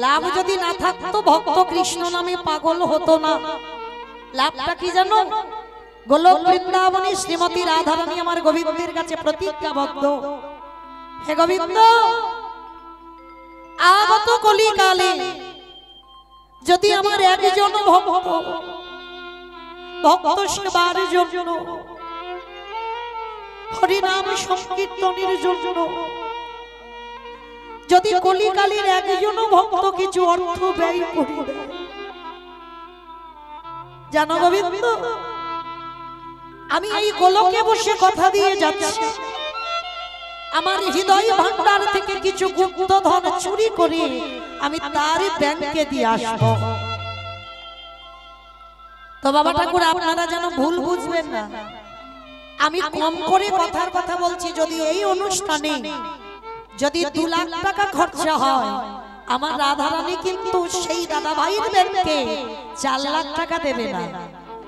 লাভ যদি না থাকতো ভক্ত কৃষ্ণ নামে পাগল হতো না। লাভটা কি জানো? গোলক বৃন্দাবনী শ্রীমতী রাধারানী আমার গোবিন্দের কাছে প্রতিজ্ঞাবদ্ধ, হে গোবিন্দ, আগত কলিকালে যদি আমার একজন ভক্ত সেবার জন্য, হরিনাম সংকীর্তনের জন্য যদি কলিকালের একজন ভক্ত কিছু অর্থ ব্যয় করে, জানো গোবিন্দ, আমি এই গোলকে বসে কথা দিয়ে যাচ্ছি, আমার হৃদয় ভান্ডার থেকে কিছু গুপ্ত ধন চুরি করে আমি তার ব্যাংকে দিয়ে আসবো। তো বাবা ঠাকুর, আপনারা যেন ভুল বুঝবেন না, আমি কম করে কথার কথা বলছি। যদি এই অনুষ্ঠানে যদি 2 লাখ টাকা খরচা হয়, আমার রাধারানী কিন্তু সেই দাদা ভাইয়ের ব্যাংকে 4 লাখ টাকা দেবে না।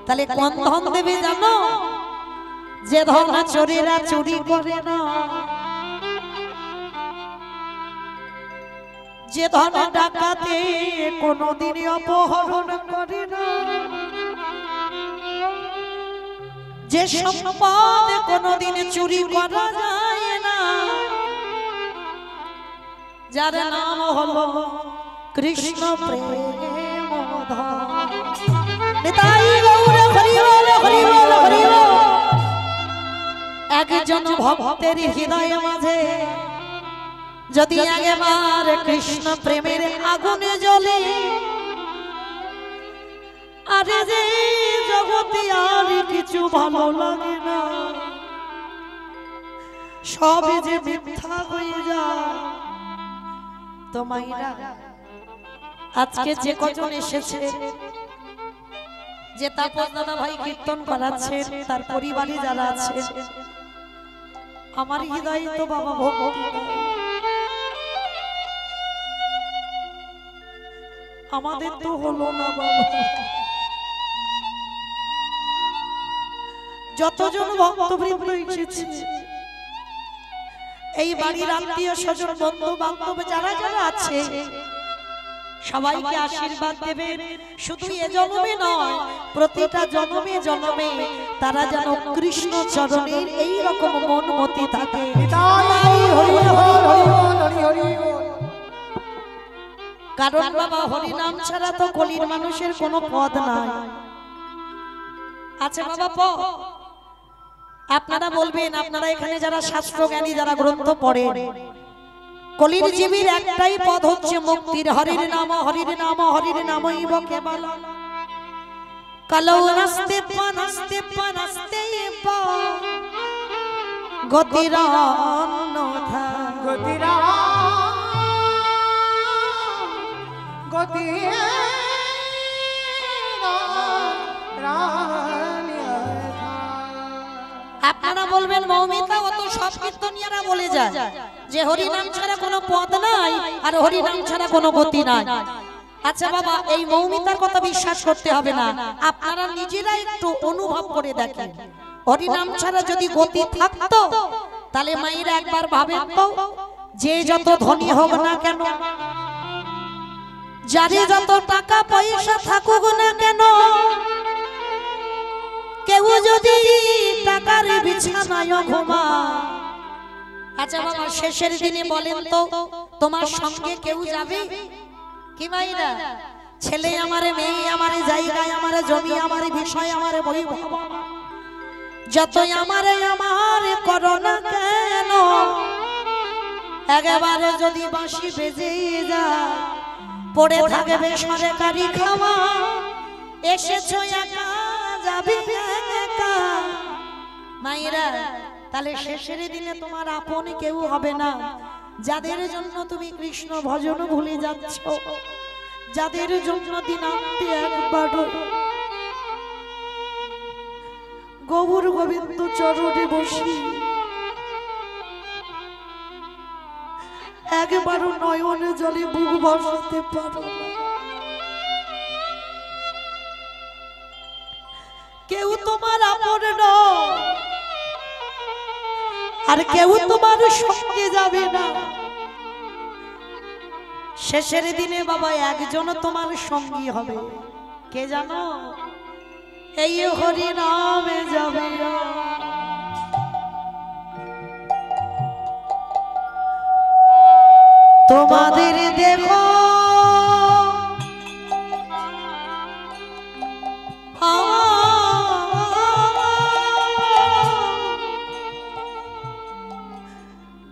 তাহলে কোন ধন দেবে জানো? যে ধন চোরেরা চুরি করে না, যে ধন ডাকাতে কোনদিন অপহরণ করে না, যে সম্পদ কোনদিন চুরি করা যায় না, যার নাম হলো কৃষ্ণ প্রেম ধন। নিতাই গৌর হরি বল, হরি বল, হরি বল। একজন ভক্তের হৃদয় মাঝে যদি একবার কৃষ্ণ প্রেমের আগুনে জ্বলে, আরে যে জগতে আর কিছু ভালো লাগে না, সব যে মিথ্যা হয়ে যায়। তো মাইরা, আজকে যে কজন এসেছে, যে তাপস দাদা ভাই কীর্তন করাচ্ছেন, তার পরিবারে যারা আছে, আমার হৃদয় তো বাবা ভক্তি, আমাদের তো হলো না বাবা। যতজন ভক্তবৃন্দ এসেছে, এই বাড়ির আত্মীয় স্বজন বন্ধু বান্ধব যারা যারা আছে, সবাইকে আশীর্বাদ দেবেন। শুধু এ জন্মে নয়, প্রতিটা জন্মে জন্মে তারা যেন কৃষ্ণ চরণের এই রকম মনমতি থাকে। কারণ বাবা, হরিনাম ছাড়া তো কলির মানুষের কোনো পদ নাই। আচ্ছা বাবা, পদ আপনারা বলবেন, আপনারা এখানে যারা শাস্ত্র জ্ঞানী, যারা গ্রন্থ পড়েন, কলির জীবের একটাই পদ হচ্ছে মুক্তির। হরির নাম, হরির নাম, হরির নামইব কেবল। কালৌ নাস্তে পানাস্তে পানাস্তে পা গতিরান্নথা গতিরা গতিরা আপনারা বলবেন, মৌমিতা, ও তো সব কীর্তনিয়ারা বলে যায় যে হরিনাম ছাড়া কোনো পদ নাই আর হরিনাম ছাড়া কোনো গতি নাই। আচ্ছা বাবা, এই মৌমিতার কথা বিশ্বাস করতে হবে না, আপনারা নিজেরা একটু অনুভব করে দেখেন। হরিনাম ছাড়া যদি গতি থাকতো, তাহলে মায়েরা একবার ভাবেন তো, যে যত ধনী হোক না কেন, যারে যত টাকা পয়সা থাকুক না কেন, কেউ যদি টাকার বিছানায় ঘুমা, আচ্ছা বাবা, শেষের দিনে বলেন তো, তোমার সঙ্গে কেউ যাবে কি মাইরা? ছেলে আমারে, মেয়ে আমারে, জায়গায় আমারে, জমি আমারে, বিষয় আমারে, বৈভব যতই আমারে আমারে করো না কেন, একেবারে যদি বাঁশি বেজে যায়, পড়ে থাকবে সরকারি খাওয়া, এসেছো একা যাবে একা মায়েরা। তাহলে শেষের দিনে তোমার আপন কেউ হবে না। যাদের জন্য তুমি কৃষ্ণ ভজন ভুলে যাচ্ছ, যাদের জন্য দিনান্তে একবার গৌর গোবিন্দ চরণে বসি একবারও নয়নে জলে বুক বসাতে পারো না, কেউ তোমার আপন নয়, আর কেউ তোমার সঙ্গে যাবে না। শেষের দিনে বাবা একজন তোমার সঙ্গী হবে, কে জানো? এই হরি নামে যাবে। তোমাদের দেখো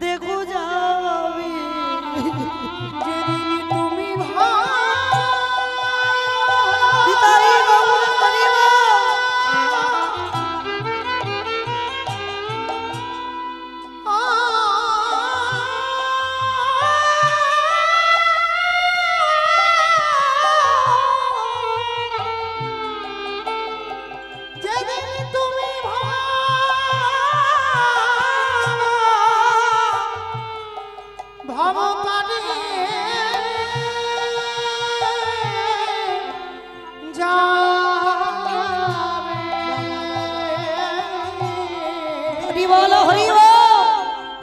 দেখো যাবে যেদিন তুমি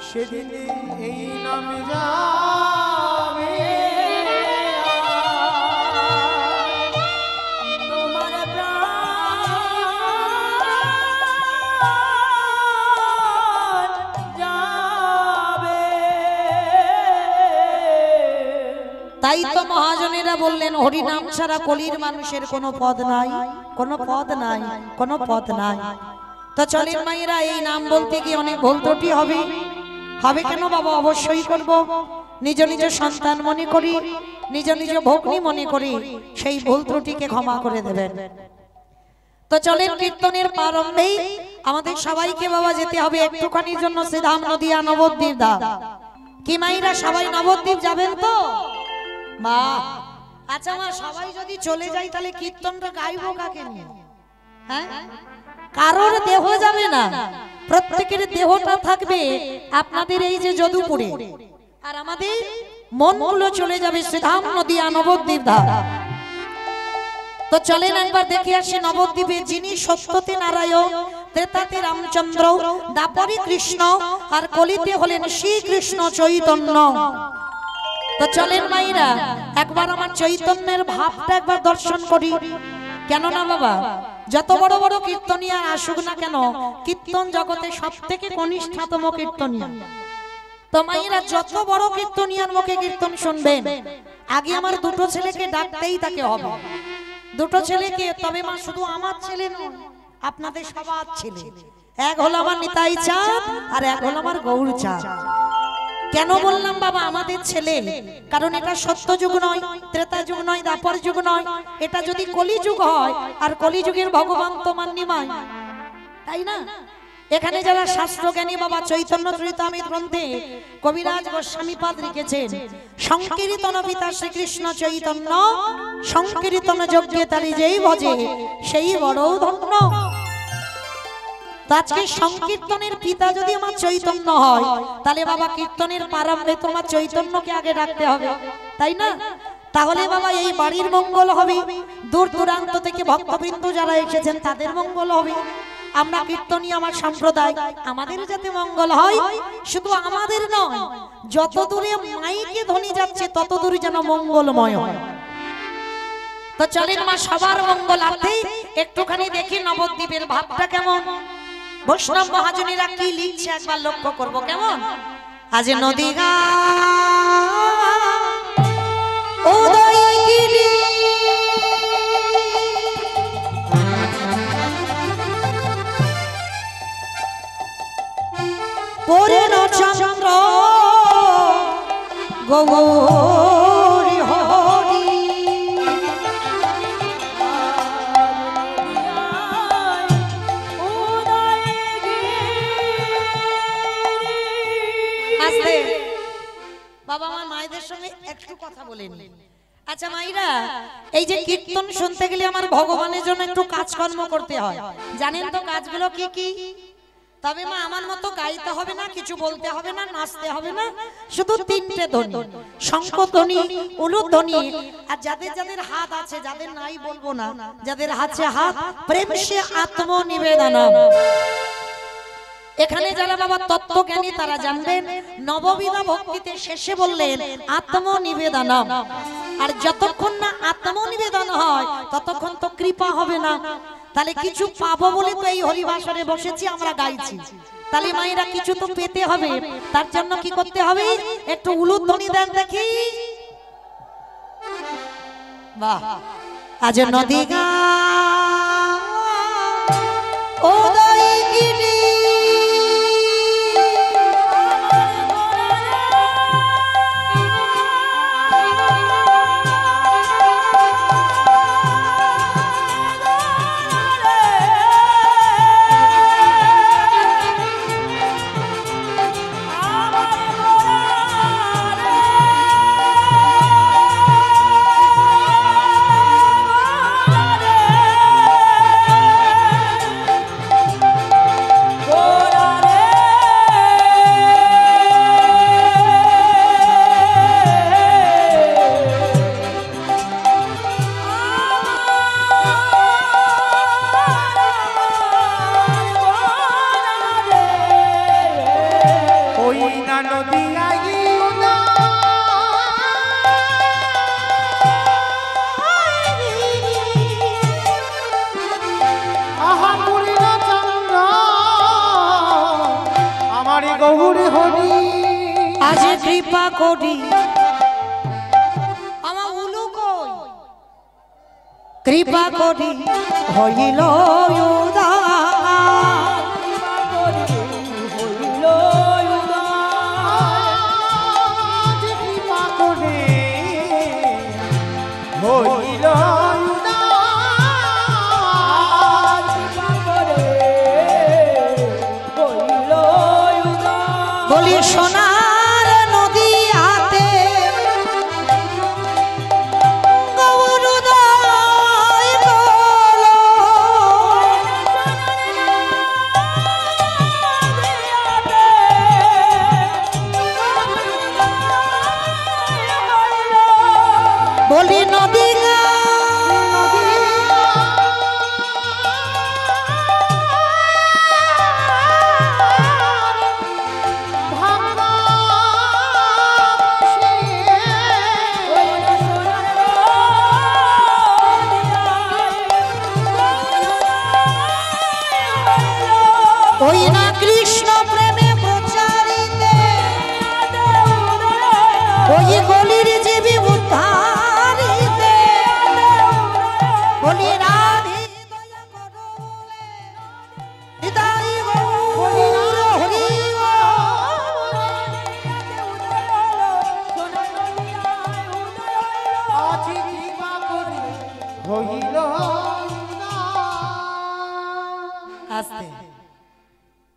সেদিন এই নামে যাবে তোমার প্রাণ যাবে। তাই তো মহাজনেরা বললেন হরি নাম ছাড়া কলির মানুষের কোনো পদ নাই, কোনো পদ নাই, কোনো পদ নাই। তো চলেন মায়েরা, এই নাম বলতে গিয়ে অনেক ভুল ত্রুটি হবে। হবে কেন বাবা? অবশ্যই করব। নিজ নিজ সন্তান মনে করি, নিজ নিজ ভগ্নী মনে করি, সেই ভুল ত্রুটিকে ক্ষমা করে দেবেন। তো চলেন কীর্তনের প্রারম্ভেই আমাদের সবাইকে বাবা যেতে হবে একটুখানির জন্য শ্রীধাম নদিয়া নবদ্বীপ ধাম। কি মাইরা সবাই নবদ্বীপ যাবেন তো? মা আচ্ছা মা, সবাই যদি চলে যাই তাহলে কীর্তনটা গাইবো কাকে নিয়ে? হ্যাঁ, কারোর দেহ যাবে না, প্রত্যেকের দেহটা থাকবে আপনাদের এই যে যদুপুরে, আর আমাদের মনগুলো চলে যাবে শ্রীধাম নদিয়া নবদ্বীপ ধাম। তো চলেন একবার দেখে আসি নবদ্বীপে যিনি সত্যতে নারায়ণ, ত্রেতাতে রামচন্দ্র, দাপরে কৃষ্ণ, আর কলিতে হলেন শ্রীকৃষ্ণ চৈতন্য। তো চলেন মাইরা একবার আমার চৈতন্যের ভাবটা একবার দর্শন করি। কেন না বাবা, যত বড় বড় কীর্তনিয়া আসুক না কেন, কীর্তন জগতে সব থেকে কনিষ্ঠতম কীর্তনিয়া। তো মাইরা যত বড় কীর্তনিয়ার মুখে কীর্তন শুনবেন, আগে আমার দুটো ছেলেকে ডাকতেই তাকে হবে। দুটো ছেলেকে, তবে মা শুধু আমার ছেলে নয়, আপনাদের সবার ছেলে। এক হলো আমার নিতাই চাঁদ, আর এক হলো আমার গৌর চাঁদ। কেন বললাম বাবা আমাদের ছেলে? কারণ এটা সত্য যুগ নয়, ত্রেতা যুগ নয়, দ্বাপর যুগ নয়, এটা যদি কলিযুগ হয়, আর কলিযুগের ভগবান তো মান্যিমায়, তাই না? এখানে যারা শাস্ত্রজ্ঞানী বাবা চৈতন্য চরিতামৃত গ্রন্থে কবিরাজ গোস্বামীপাদ লিখেছেন, সংকীর্তন পিতা শ্রীকৃষ্ণ চৈতন্য, সংকীর্তন যজ্ঞে তারি যেই ভজে সেই বড় ধন্য। আজকে সংকীর্তনের পিতা যদি আমার চৈতন্য হয়, তাহলে বাবা কীর্তনের প্রারম্ভে তোমার চৈতন্যকে আগে ডাকতে হবে, তাই না? তাহলে বাবা এই বাড়ির মঙ্গল হবে, দূর দূরান্ত থেকে ভক্তবৃন্দ যারা এসেছেন তাদের মঙ্গল হবে। আমরা কীর্তনী আমার সম্প্রদায়, আমাদের যাতে মঙ্গল হয়, শুধু আমাদের নয়, যত দূরে মাইকে ধ্বনি যাচ্ছে তত দূরে যেন মঙ্গলময় হয়। তো চলেন মা, সবার মঙ্গলার্থে একটুখানি দেখি নবদ্বীপের ভাবটা কেমন। বৈষ্ণব মহাজনীরা কি লিখছে একবার লক্ষ্য করব, কেমন? আজ নদী গা উদয়গিরি পূর্ণ চন্দ্র গৌরী হরি আসতে বাবা আমার মায়েদের সঙ্গে একটু কথা বলে নি। আচ্ছা মাইরা, এই যে কীর্তন শুনতে গেলে আমার ভগবানের জন্য একটু কাজকর্ম করতে হয়, জানেন তো কাজগুলো কি কি? তবে মা আমার মতো গাইতে হবে না, কিছু বলতে হবে না, নাচতে হবে না, শুধু তিনটে ধ্বনি, শঙ্খ ধ্বনি, উলুধ্বনি ধ্বনি, আর যাদের যাদের হাত আছে, যাদের নাই বলবো না, যাদের হাতে হাত, প্রেম সে আত্মনিবেদন। এখানে যারা বাবা তত্ত্বজ্ঞানী তারা জানবেন নববিধা ভক্তিতে শেষে বললেন আত্মনিবেদনম। আর যতক্ষণ না আত্মনিবেদন হয় ততক্ষণ তো কৃপা হবে না। তাহলে কিছু পাবো বলে তো এই হরিবাসরে বসেছি, আমরা গাইছি। তাহলে মায়েরা কিছু তো পেতে হবে, তার জন্য কি করতে হবে? একটু উলুধ্বনি দেন দেখি। বাহ, আজ নদী গা উদয়গিরি আজ কৃপা করি আমার উলু কই কৃপা করি হইল উদার, কৃপা করি হইল উদার, কৃপা করি হইল উদার, কৃপা করে হইল উদার। বলি সোনা বলি নদী ওই না কৃষ্ণ প্রেমে প্রচারিতে ওই গলির জীবী উদ্ধারিতে বলি রাধে দয়া করো হৃদয় গৌর হরি হইল। আস্তে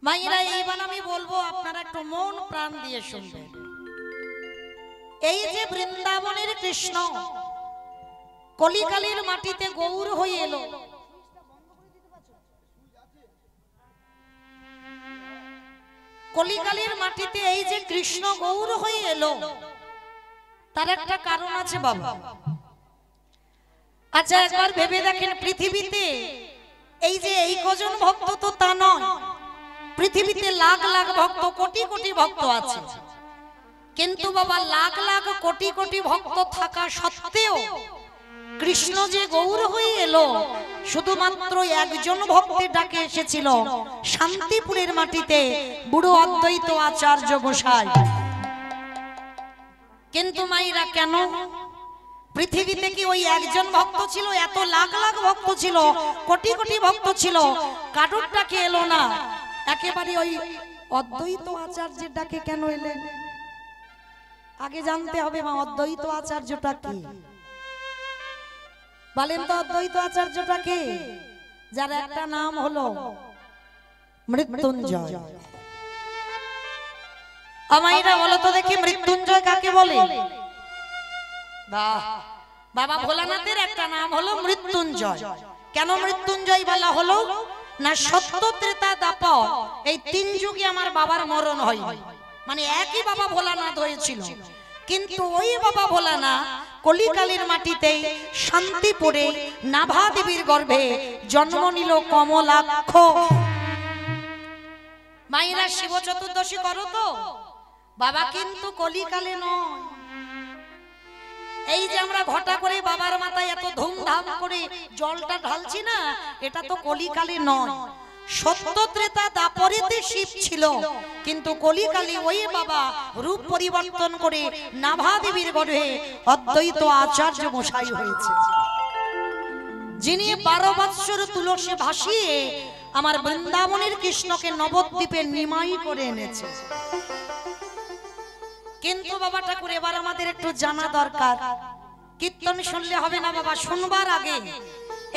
মায়েরা এইবার আমি বলবো, আপনারা একটু মন প্রাণ দিয়ে শুনবেন। এই যে বৃন্দাবনের কৃষ্ণ কলিকালের মাটিতে গৌর হয়ে এলো, কলিকালের মাটিতে এই যে কৃষ্ণ গৌর হয়ে এলো, তার একটা কারণ আছে বাবা। আচ্ছা একবার ভেবে দেখেন, পৃথিবীতে এই যে এই কজন ভক্ত তো তা নয়, পৃথিবীতে লাখ লাখ ভক্ত, কোটি কোটি ভক্ত আছে। কিন্তু বাবা লাখ লাখ কোটি কোটি ভক্ত থাকা সত্ত্বেও কৃষ্ণ যে গৌর হয়ে এলো, শুধুমাত্র একজন ভক্তের ডাকে এসেছিল শান্তিপুরের মাটিতে, বুড়ো অদ্বৈত আচার্য গোসাই। কিন্তু মাইরা কেন? পৃথিবীতে কি ওই একজন ভক্ত ছিল? এত লাখ লাখ ভক্ত ছিল, কোটি কোটি ভক্ত ছিল, কারোর ডাকে এলো না, একেবারে ওই অদ্বৈত আচার্যের ডাকে কেন এলেন? আগে জানতে হবে মা, অদ্বৈত আচার্যটা কি? বলেন তো অদ্বৈত আচার্যটা কে? যার একটা নাম হলো মৃত্যুঞ্জয়। আমাইরা বলো তো দেখি, মৃত্যুঞ্জয় কাকে বলে? বাবা ভোলানাথের একটা নাম হলো মৃত্যুঞ্জয়। কেন মৃত্যুঞ্জয় বলা হলো? না সত্য ত্রেতা দাপর এই তিন যুগে আমার বাবার মরণ হয়, মানে একই বাবা ভোলানাথ হয়েছিল। কিন্তু ওই বাবা ভোলানাথ কলিকালের মাটিতে শান্তিপুরে নাভা দেবীর গর্ভে জন্ম নিল কমলাক্ষ। মায়েরা শিব চতুর্দশী করো তো বাবা, কিন্তু কলিকালে নয়। এই যে আমরা ঘটা করে বাবার মাথায় এত ধুমধাম করে জলটা ঢালছি না, এটা তো কলিকালে নয়। সত্য ত্রেতা দাপরেতে শিব ছিল, কিন্তু কলিকালে ওই বাবা রূপ পরিবর্তন করে নাভা দেবীর গর্ভে অদ্বৈত আচার্য মশাই হয়েছে, যিনি 12 বৎসর তুলসী ভাসিয়ে আমার বৃন্দাবনের কৃষ্ণকে নবদ্বীপে নিমাই করে এনেছে। কিন্তু বাবা ঠাকুর, এবার আমাদের একটু জানা দরকার। কীর্তন শুনলে হবে না বাবা, শুনবার আগে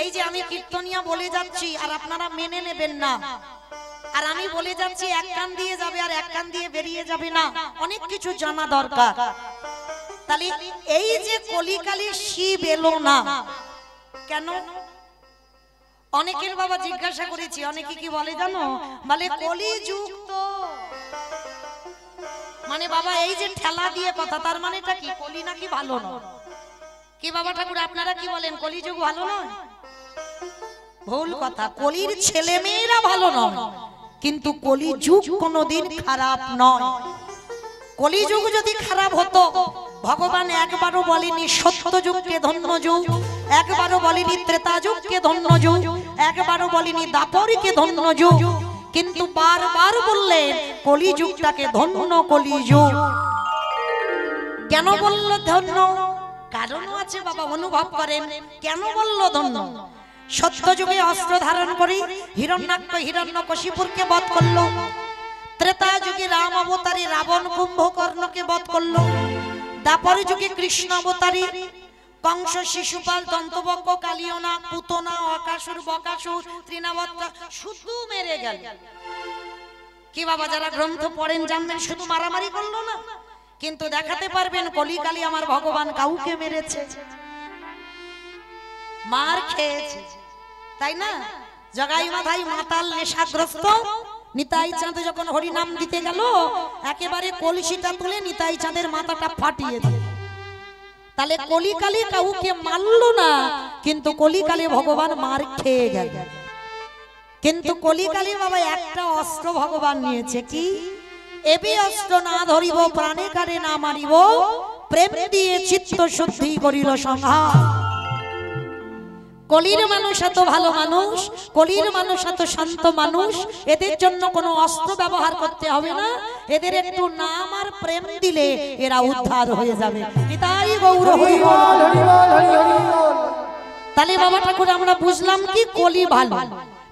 এই যে আমি কীর্তনিয়া বলে যাচ্ছি আর আপনারা মেনে নেবেন না, আর আমি বলে যাচ্ছি এক কান দিয়ে যাবে আর এক কান দিয়ে বেরিয়ে যাবে না, অনেক কিছু জানা দরকার। তাহলে এই যে কলিকালে শিব এলো না কেন? অনেকের বাবা জিজ্ঞাসা করেছি, অনেকে কি বলে জানো, বলে কলিযুগ তো, মানে বাবা এই যে ঠেলা দিয়ে কথা, তার মানেটা কি? কলি নাকি ভালো নয়? কি বাবা ঠাকুর আপনারা কি বলেন, কলিযুগ ভালো নয়? ভুল কথা, কলির ছেলে মেয়েরা ভালো নয়, কিন্তু কলিযুগ কোনোদিন খারাপ নয়। কলিযুগ যদি খারাপ হতো, ভগবান একবারও বলেনি সত্য যুগকে ধন্য যুগ, একবারও বলেনি ত্রেতা যুগকে ধন্য যুগ, একবারও বলেনি দাপরকে ধন্য যুগ, কিন্তু বারবার বললেন কলিযুগটাকে ধন্য কলিযুগ। কেন বলল ধন্য? কারণও আছে বাবা, অনুভব করেন কেন বলল ধন্য। সত্য যুগে অস্ত্র ধারণ করে হিরণ্যাক্ষ হিরণ্যকশিপুরকে বধ করলো, ত্রেতা যুগে রাম অবতারী রাবণ কুম্ভকর্ণকে বধ করলো, দাপর যুগে কৃষ্ণ অবতারী কংস শিশুপাল দন্তবক্ষ কালিয়না পুতনা অকাসুর বকাসুর তৃণাবত্তা শুধু মেরে গেল। কি বাবা যারা গ্রন্থ পড়েন জানবেন শুধু মারামারি করলো না, কিন্তু দেখাতে পারবেন কলিকালে আমার ভগবান কাউকে মেরেছে, মার খেয়েছে, তাই না? জগাই মাথায় মাতাল নেশাগ্রস্ত নিতাই চাঁদ যখন হরি নাম দিতে গেল, একেবারে কলসিটা তুলে নিতাই চাঁদের মাথাটা ফাটিয়ে দিল। তাহলে কলিকালে কাউকে মারলো না, কিন্তু কলিকালে ভগবান মার খেয়ে গেল। কিন্তু কলিকালে বাবা একটা অস্ত্র ভগবান নিয়েছে, কি? এবি অস্ত্র না ধরিব প্রাণে কারে না মারিব, প্রেম দিয়ে চিত্ত শুদ্ধি করিল সংহার। কলির মানুষ এত ভালো মানুষ, কলির মানুষ এত শান্ত মানুষ, এদের জন্য কোনো অস্ত্র ব্যবহার করতে হবে না, এদের একটু নাম আর প্রেম দিলে এরা উদ্ধার হয়ে যাবে। নিতাই গৌর হরি বল, হরি বল, হরি বল। তাহলে বাবা ঠাকুর আমরা বুঝলাম কি কলি ভালো।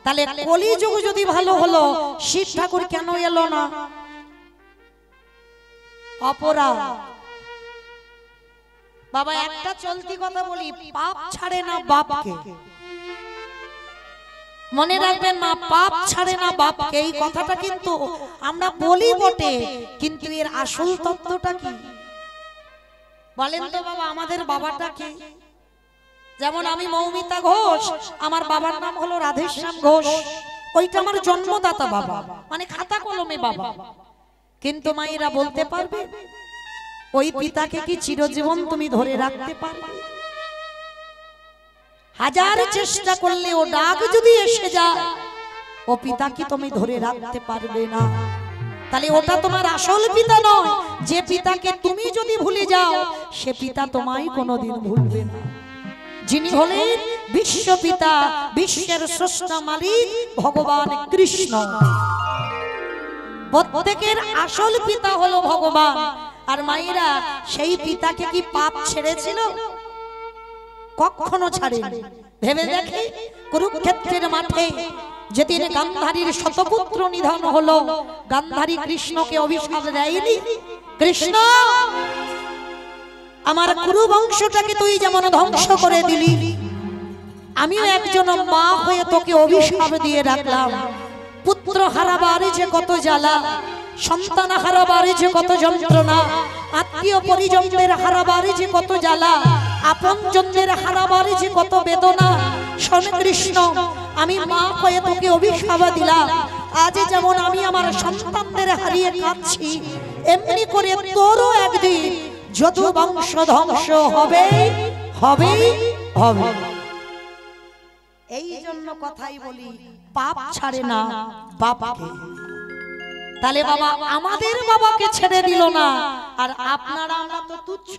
তাহলে কলি যুগ যদি ভালো হলো, শিব ঠাকুর কেন এলো না? অপরাধ। বাবা একটা চলতি কথা বলি, পাপ ছাড়ে না বাপকে। মনে রাখবেন মা, পাপ ছাড়ে না বাপকে। এই কথাটা কিন্তু আমরা বলি বটে, কিন্তু এর আসল তত্ত্বটা কি বলেন তো বাবা? আমাদের বাবাটা কি? যেমন আমি মৌমিতা ঘোষ, আমার বাবার নাম হলো রাধেশ্যাম ঘোষ, ওইটা আমার জন্মদাতা বাবা, মানে খাতা কলমে বাবা। কিন্তু মায়েরা বলতে পারবে ওই পিতাকে কি চিরজীবন তুমি ধরে রাখতে পারবে? হাজার চেষ্টা করলে ও ডাক যদি এসে যায়, ও পিতা কি তুমি ধরে রাখতে পারবে না। তাহলে ওটা তোমার আসল পিতা নয়। যে পিতাকে তুমি যদি ভুলে যাও, সে পিতা তোমায় কোনোদিন ভুলবে না, যিনি হলেন বিশ্ব পিতা, বিশ্বের স্রষ্টা মালিক ভগবান কৃষ্ণ। প্রত্যেকের আসল পিতা হলো ভগবান। আর মায়েরা সেই পিতাকে কি পাপ ছেড়েছিল? কখনো ছাড়েনি। ভেবে দেখে কুরুক্ষেত্রের মাঠে যেদিন গান্ধারীর শতপুত্র নিধন হলো, গান্ধারী কৃষ্ণকে অভিশাপ দেয়নি? কৃষ্ণ, আমার কুরু বংশটাকে তুই যেমন ধ্বংস করে দিলি, আমিও একজন মা হয়ে তোকে অভিশাপ দিয়ে রাখলাম। পুত্র হারাবারে যে কত জ্বালা, সন্তান হারাবারে যে কত যন্ত্রণা, আত্মীয় পরিজনদের হারাবারে যে কত জ্বালা, আপনজনদের হারাবারে যে কত বেদনা। শোন কৃষ্ণ, আমি মা হয়ে তোকে অভিশাপ দিলাম। আজ যেমন আমি আমার সন্তানদের হারিয়ে কাঁদছি, এমনি করে তোরও একদিন যদু বংশ ধ্বংস হবে হবে হবে। এই জন্য কথাই বলি, পাপ ছাড়ে না বাপকে। তাহলে বাবা আমাদের বাবাকে ছেড়ে দিল না, আর আপনারা আমরা তো তুচ্ছ,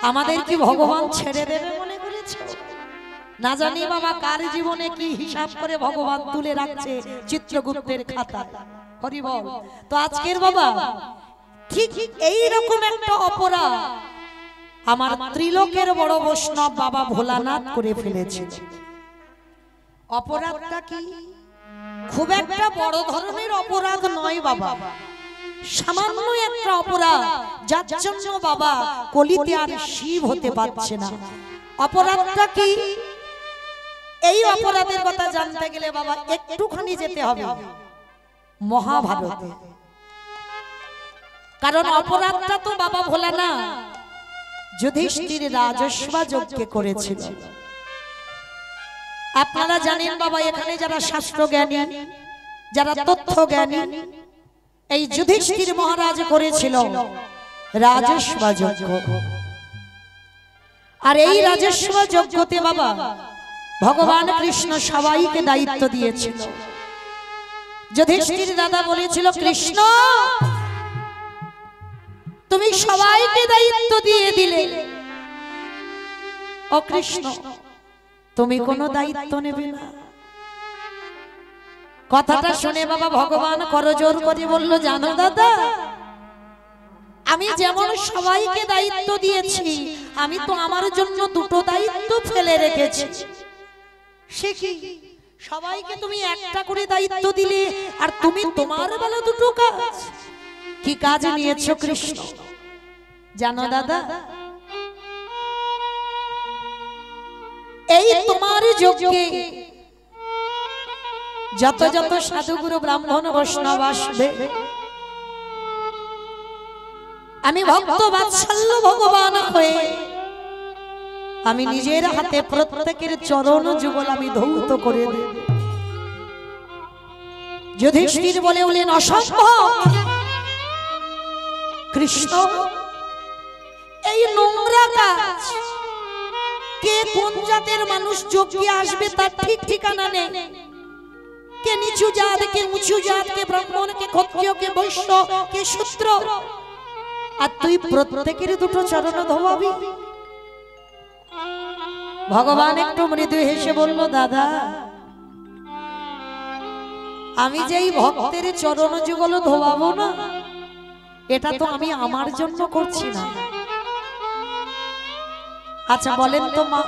আমাদের কি ভগবান ছেড়ে দেবে মনে করেছে? না জানি বাবা কার জীবনে কি হিসাব করে ভগবান তুলে রাখছে চিত্রগুপ্তের খাতা। হরি বল। তো আজকের বাবা ঠিক এই রকম একটা অপরাধ আমার ত্রিলোকের বড় বৈষ্ণব বাবা ভোলানাথ করে ফেলেছে। অপরাধটা কি? খুব একটা বড় ধরনের অপরাধ নয় বাবা, সামান্য একটা অপরাধ, যার জন্য বাবা কলিতে আর শিব হতে পারছে না। অপরাধটা কি? এই অপরাধের কথা জানতে গেলে বাবা একটুখানি যেতে হবে মহাভারতে, কারণ অপরাধটা তো বাবা ভোলানাথ যুধিষ্ঠির রাজস্ব যজ্ঞে করেছিল। আপনারা জানেন বাবা, এখানে যারা শাস্ত্র জ্ঞানী, যারা তথ্য জ্ঞানী, এই যুধিষ্ঠির মহারাজ করেছিল রাজস্ব যজ্ঞ। আর এই রাজস্ব যজ্ঞতে বাবা ভগবান কৃষ্ণ সবাইকে দায়িত্ব দিয়েছিল। যুধিষ্ঠির দাদা বলেছিল, কৃষ্ণ তুমি সবাইকে দায়িত্ব দিয়ে দিলে, ও কৃষ্ণ তুমি কোনো দায়িত্ব নেবে না। কথাটা শুনে বাবা ভগবান করজোর করে বলল, জানো দাদা, আমি যেমন সবাইকে দায়িত্ব দিয়েছি, আমি তো আমার জন্য দুটো দায়িত্ব ফেলে রেখেছি। সে কি? সবাইকে তুমি একটা করে দায়িত্ব দিলে, আর তুমি তোমার বেলা দুটো কাজ। কি কাজ নিয়েছো কৃষ্ণ? জানো দাদা, এই তোমার যজ্ঞে যত যত সাধুগুরু ব্রাহ্মণ বৈষ্ণব আসবে, আমি ভক্ত বাৎসল্য ভগবান হয়ে আমি নিজের হাতে প্রত্যেকের চরণ যুগল আমি ধৌত করে দেব। যুধিষ্ঠির বলে বলেন, অসম্ভব কৃষ্ণ, এই নোংরা কাজ। কে কোন জাতের মানুষ যজ্ঞে আসবে তার ঠিক ঠিকানা নেই। কে নিচু জাত, কে উঁচু জাত, কে ব্রাহ্মণ, কে ক্ষত্রিয়, কে বৈশ্য, কে শূদ্র, আর তুই প্রত্যেকের দুটো চরণ ধোয়াবি? ভগবান একটু মৃদু হেসে বলল, দাদা আমি যেই ভক্তের চরণ যুগল ধোয়াবো না, এটা তো আমি আমার জন্য করছি না। আচ্ছা বলেন তো মা,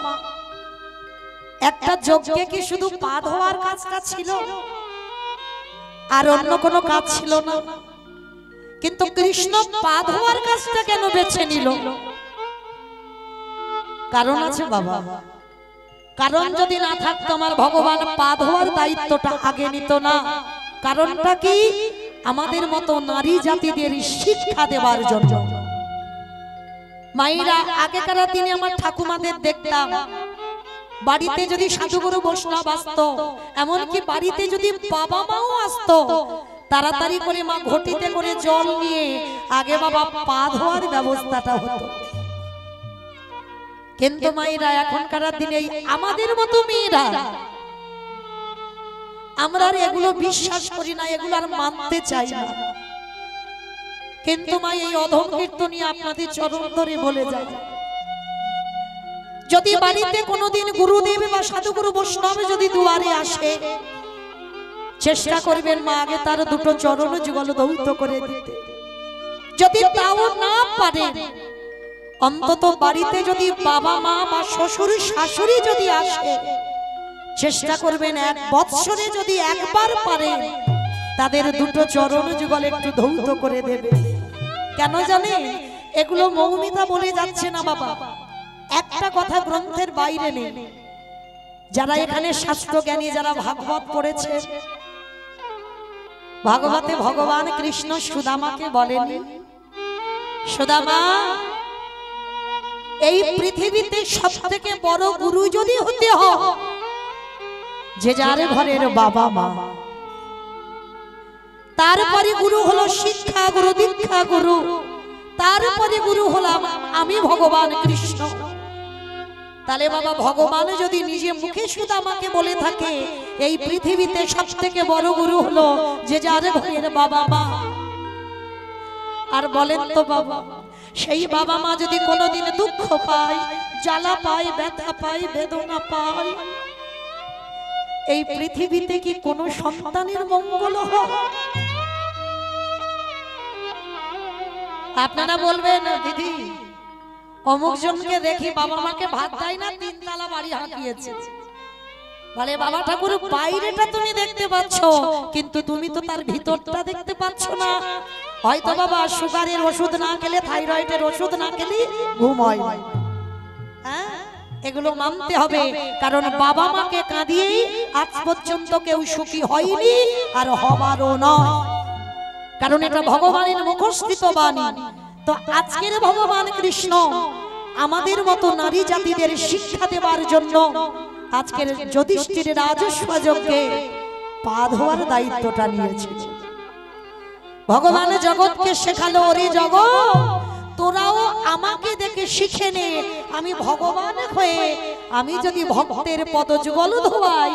একটা যজ্ঞে কি শুধু পা ধোয়ার কাজটা ছিল আর অন্য কোনো কাজ ছিল না? কিন্তু কৃষ্ণ পা ধোয়ার কাজটা কেন বেছে নিল? কারণ আছে বাবা। কারণ যদি না থাকতো আমার ভগবান পা ধোয়ার দায়িত্বটা আগে নিত না। কারণটা কি? আমাদের মতো নারী জাতিদের শিক্ষা দেওয়ার জন্য। মায়েরা আগেকার দিনে আমার ঠাকুমাদের দেখতাম, বাড়িতে যদি সাধুগুরু বৈষ্ণব আসতো, এমনকি বাড়িতে যদি বাবা মাও আসতো, তাড়াতাড়ি করে মা ঘটিতে করে জল নিয়ে আগে বাবা পা ধোয়ার ব্যবস্থাটা হতো। কিন্তু মায়েরা এখনকার দিনে আমাদের মতো মেয়েরা, আমরা এগুলো বিশ্বাস করি না, এগুলো আর মানতে চাই না। কিন্তু মা এই অধম কীর্তনী আপনাদের চরণ ধরে বলে যায়, যদি বাড়িতে কোনোদিন গুরুদেব বা সাধুগুরু বৈষ্ণব যদি দুয়ারে আসে, চেষ্টা করবেন মা আগে তার দুটো চরণ যুগল ধৌত করে দিতে। যদি তাও না পারে, অন্তত বাড়িতে যদি বাবা মা বা শ্বশুর শাশুড়ি যদি আসে, চেষ্টা করবেন এক বৎসরে যদি একবার পারে তাদের দুটো চরণ যুগল একটু ধৌত করে দেবে। কেন জানে? এগুলো মৌমিতা বলে যাচ্ছে না বাবা, একটা কথা গ্রন্থের বাইরে নেই। যারা এখানে শাস্ত্র জ্ঞানী, যারা ভাগবত পড়েছে, ভাগবতে ভগবান কৃষ্ণ সুদামাকে বলেন, সুদামা এই পৃথিবীতে সবথেকে বড় গুরু যদি হতে হয়, যে যার ঘরের বাবা মা, তারপরে গুরু হলো শিক্ষা গুরু, দীক্ষা গুরু, তারপরে গুরু হলাম আমি ভগবান কৃষ্ণ। তাহলে বাবা ভগবান যদি নিজে মুখে শুধু আমাকে বলে থাকে এই পৃথিবীতে সবথেকে বড় গুরু হলো যে যার ঘরের বাবা মা, আর বলেন তো বাবা সেই বাবা মা যদি কোনোদিন দুঃখ পায়, জ্বালা পায়, ব্যথা পায়, বেদনা পায়, এই পৃথিবীতে কি কোনো সন্তানের মঙ্গল হয়? আপনারা বলবেন দিদি অমুক জনকে দেখি বাবা মাকে ভাত দেয় না, 3 তলা বাড়ি হাঁকিয়েছে। বলে বাবা ঠাকুর বাইরেটা তুমি দেখতে পাচ্ছ কিন্তু তুমি তো তার ভিতরটা দেখতে পাচ্ছ না। হয়তো বাবা সুগারের ওষুধ না খেলে, থাইরয়েডের ওষুধ না খেলে ঘুম হয় না। হ্যাঁ, এগুলো মানতে হবে, কারণ বাবা মাকে কাঁদিয়েই আজ পর্যন্ত কেউ সুখী হয়নি আর হবারও নয়, কারণ এটা ভগবানের মুখস্থিত বাণী। তো আজকের ভগবান কৃষ্ণ আমাদের মতো নারী জাতিদের শিক্ষা দেবার জন্য আজকের যুধিষ্ঠির রাজস্ব যজ্ঞে পা ধোয়ার দায়িত্বটা নিয়েছে। ভগবান জগৎকে শেখালো, ওরে জগৎ তোরাও আমাকে দেখে শিখে নে, আমি ভগবান হয়ে আমি যদি ভক্তের পদযুগল ধোয়াই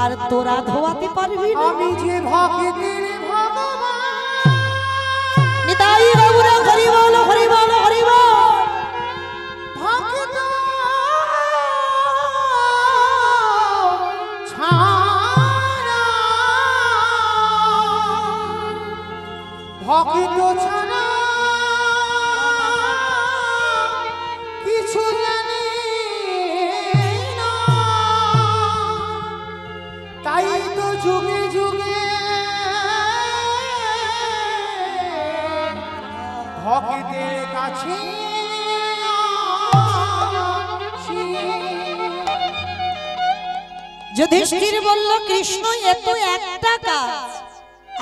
আর তোরা ধোয়াতে পারবি না। আমি যে ভক্তের ভগবান, নিতাই গৌরা হরি বল হরি বল হরি বল। ভক্ত ছাড়া, ভক্ত ছাড়া কিছু জানি না, তাই তো যুগে যুগে ভক্তের কাছে যুধিষ্ঠির বলল কৃষ্ণ এত একটা কাজ,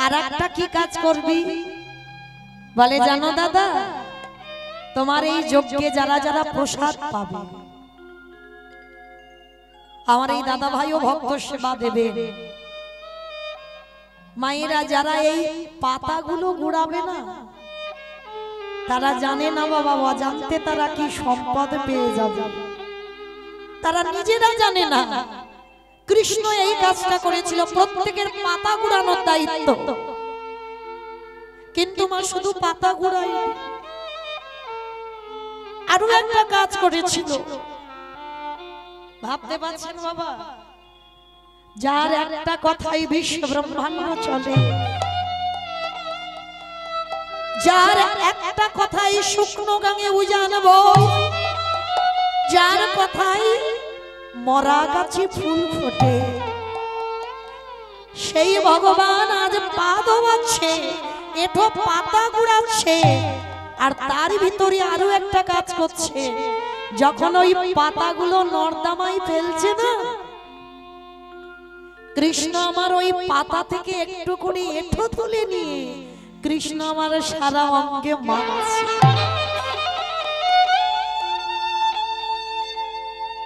আর একটা কি কাজ করবি? বলে জানো দাদা, তোমার এই যজ্ঞে যারা যারা প্রসাদ পাবে, আমার এই দাদা ভাইও ভক্ত সেবা দেবে, মায়েরা যারা এই পাতাগুলো গুড়াবে না, তারা জানে না বাবা, অজান্তে তারা কি সম্পদ পেয়ে যাবে, তারা নিজেরা জানে না। কৃষ্ণ এই কাজটা করেছিল, প্রত্যেকের পাতা গুড়ানোর দায়িত্ব, কিন্তু মা শুধু পাতা গুড়াই, আরো একটা কাজ করেছিল। ভাবতে পারছেন বাবা, যার একটা কথাই বিশ্ব ব্রহ্মাণ্ড চলে, যার একটা কথাই শুকনো গাঙে উজান বয়, যার কথাই মরা গাছে ফুল ফোটে, সেই ভগবান আজ পা ধোয়াচ্ছে, এঠো পাতা গুড়াচ্ছে, আর তার ভিতরে আরো একটা কাজ করছে। যখন ওই পাতাগুলো নর্দমায় ফেলছে না, কৃষ্ণ আমার ওই পাতা থেকে একটু করে এঠো তুলে নিয়ে কৃষ্ণ আমার সারা অঙ্গে মাখছে।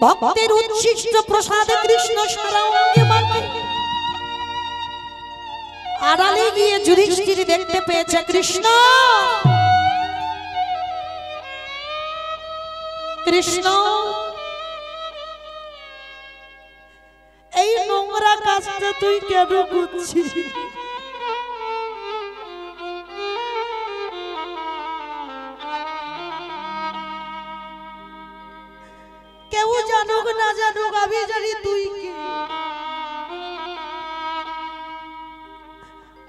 ভক্তের উচ্ছিষ্ট প্রসাদে কৃষ্ণ সারা অঙ্গে মাখে। আড়ালে গিয়ে যুধিষ্ঠির দেখতে পেয়েছে কৃষ্ণ, কৃষ্ণ এই নোংরা কাজটা তুই কেন করছিস? কেউ জানুক না জানুক, আমি জানি তুই কে।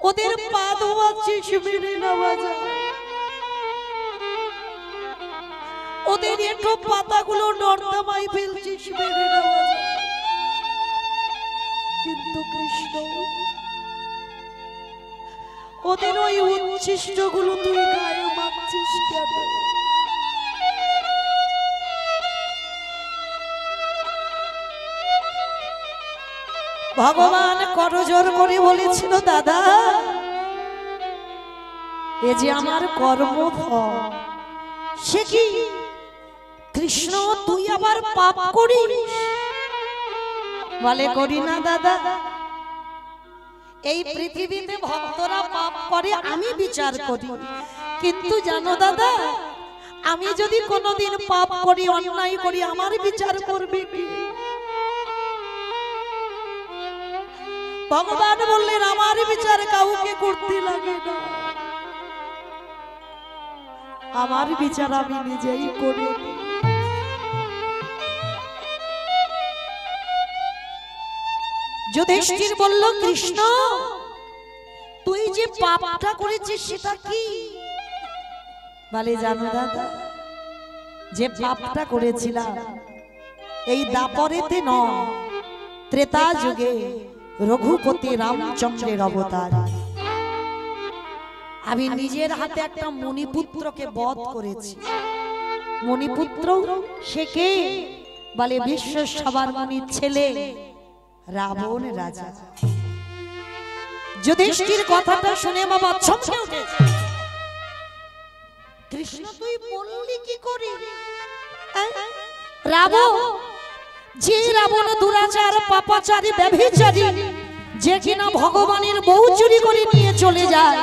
ওদের পা ধোয়াচ্ছিস মেরে নেওয়া যায়, ওদের এটো পাতাগুলো নর্দমায় ফেলছিস মেরে নেওয়া যায়, কিন্তু কৃষ্ণ ওদের ওই উচ্ছিষ্ট গুলো তুই গায়ে মাখছিস কেন? ভগবান করজোর করে বলেছিল, দাদা এ যে আমার কর্মফল, সে কি কৃষ্ণ তুই আবার পাপ করিস? বলে করি না দাদা, এই পৃথিবীতে ভক্তরা পাপ করে আমি বিচার করি, কিন্তু জানো দাদা আমি যদি কোনোদিন পাপ করি, অন্যায় করি, আমার বিচার করবে কি? ভগবান বললেন আমার বিচার কাউকে করতে লাগে না, আমার বিচার আমি নিজেই করি। যুধিষ্ঠির বলল কৃষ্ণ তুই যে পাপটা করেছিস সেটা কি? বলে জানো দাদা, যে পাপটা করেছিলাম এই দাপরেতে নয়, ত্রেতা যুগে রঘুপতি রামচন্দ্রের অবতার। আমি নিজের হাতে একটা মণিপুত্রকে বধ করেছি। মণিপুত্র সে কে? বলে বিশ্বের সবার মণির ছেলে রাবণ রাজা। যুধিষ্ঠির কথাটা শুনে বাবা চমকে উঠেছে। কৃষ্ণ তুই বললি কি করে? রাবণ, যে রাবণ দুরাচার পাপাচারী ব্যভিচারী, যে কিনা ভগবানের বউ চুরি করে নিয়ে চলে যায়,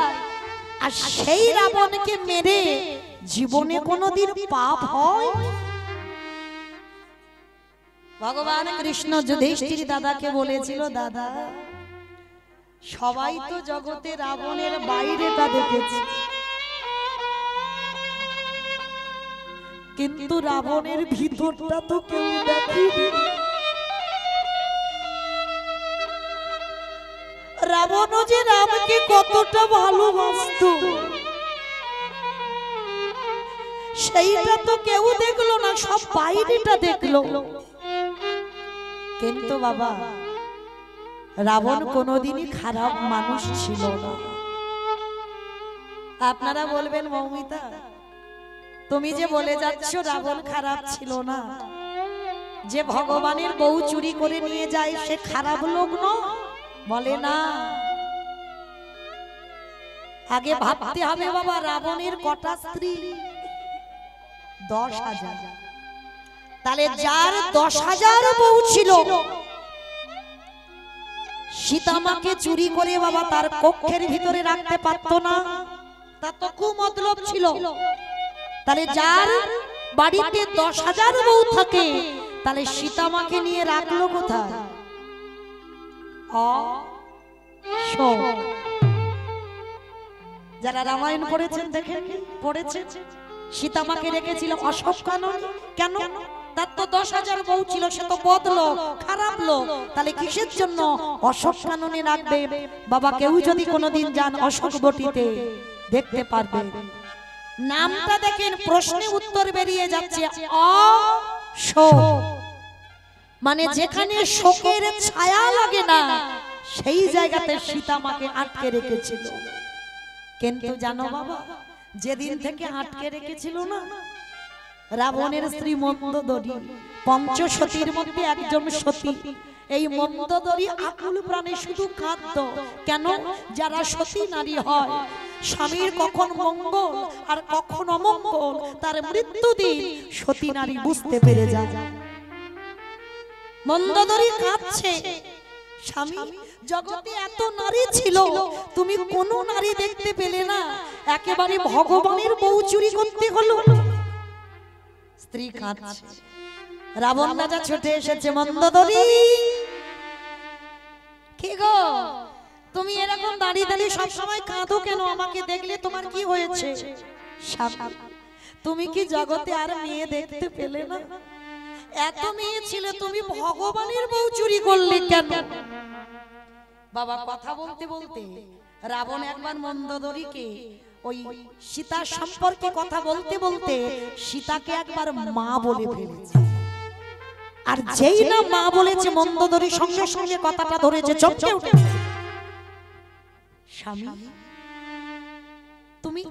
আর সেই রাবণকে মেরে জীবনে কোনোদিন পাপ হয়? ভগবান কৃষ্ণ যুধিষ্ঠির দাদাকে বলেছিল, দাদা সবাই তো জগতে রাবণের বাইরেটা দেখেছে, কিন্তু রাবণের ভিতরটা তো কেউ দেখেনি। রাবণও যে রামকে কতটা ভালোবাসতো সেইটা তো কেউ দেখলো না, সব বাইরেটা দেখলো। কিন্তু বাবা রাবণ কোনোদিনই খারাপ মানুষ ছিল না। আপনারা বলবেন মৌমিতা তুমি যে বলে যাচ্ছ রাবণ খারাপ ছিল না, যে ভগবানের বউ চুরি করে নিয়ে যায় সে খারাপ লোক নয়? বলে না। আগে ভাবতে হবে বাবা রাবণের কটা স্ত্রী? 10,000। তাহলে যার 10,000 বউ ছিল, সীতামাকে চুরি করে বাবা তার কক্ষের ভিতরে রাখতে পারতো না? তার তো কুমতলব ছিল। তাহলে যার বাড়িতে 10,000 বউ থাকে, তাহলে সীতামাকে নিয়ে রাখলো কোথায়? যারা রামায়ণ পড়েছেন দেখেন, পড়েছেন সীতামাকে রেখেছিল অশোক কাননে। কেন? তার তো 10,000 বউ ছিল, সে তো বদলো খারাপ লোক। তাহলে কিসের জন্য অশোক কাননে রাখবে? বাবা কেউ যদি কোনোদিন যান অশোক বটিতে দেখতে পারবে। নামটা দেখেন, প্রশ্নে উত্তর বেরিয়ে যাচ্ছে অশোক, মানে যেখানে শোকের ছায়া লাগে না সেই জায়গাতে সীতামাকে আটকে রেখেছিল। কিন্তু জানো বাবা, যেদিন থেকে আটকে রেখেছিল না, রাবণের স্ত্রী মন্দোদরী পঞ্চসতীর মধ্যে একজন সতী। এই মন্দোদরী আকুল প্রাণে শুধু কাঁদত। কেন? যারা সতী নারী হয়, স্বামীর কখন মঙ্গল আর কখন অমঙ্গল তার মৃত্যু দিন সতী নারী বুঝতে পেরে যায়। মন্দোদরী কাঁদছে, স্বামী জগতে এত নারী ছিল, তুমি কোন নারী দেখতে পেলে না, একেবারে ভগবানের বউ চুরি করতে হলো। স্ত্রী কাঁদছে, রাবণ রাজা ছুটে এসেছে, মন্দোদরী কি গো তুমি এরকম দাঁড়িয়ে দাঁড়িয়ে সব সময় কাঁদো কেন? আমাকে দেখলে তোমার কি হয়েছে? তুমি কি জগতে আর মেয়ে দেখতে পেলে না? এত মেয়ে ছিল, তুমি ভগবানের বউ চুরি করলে কেন? বাবা কথা বলতে বলতে রাবণ একবার মন্দোদরীকে ওই সীতা সম্পর্কে কথা বলতে বলতে সীতাকে একবার মা বলে ফেলেছে। আর যেই না মা বলেছে, মন্দোদরী সঙ্গে সঙ্গে কথাটা ধরেছে, চমকে উঠেছে। স্বামী তুমি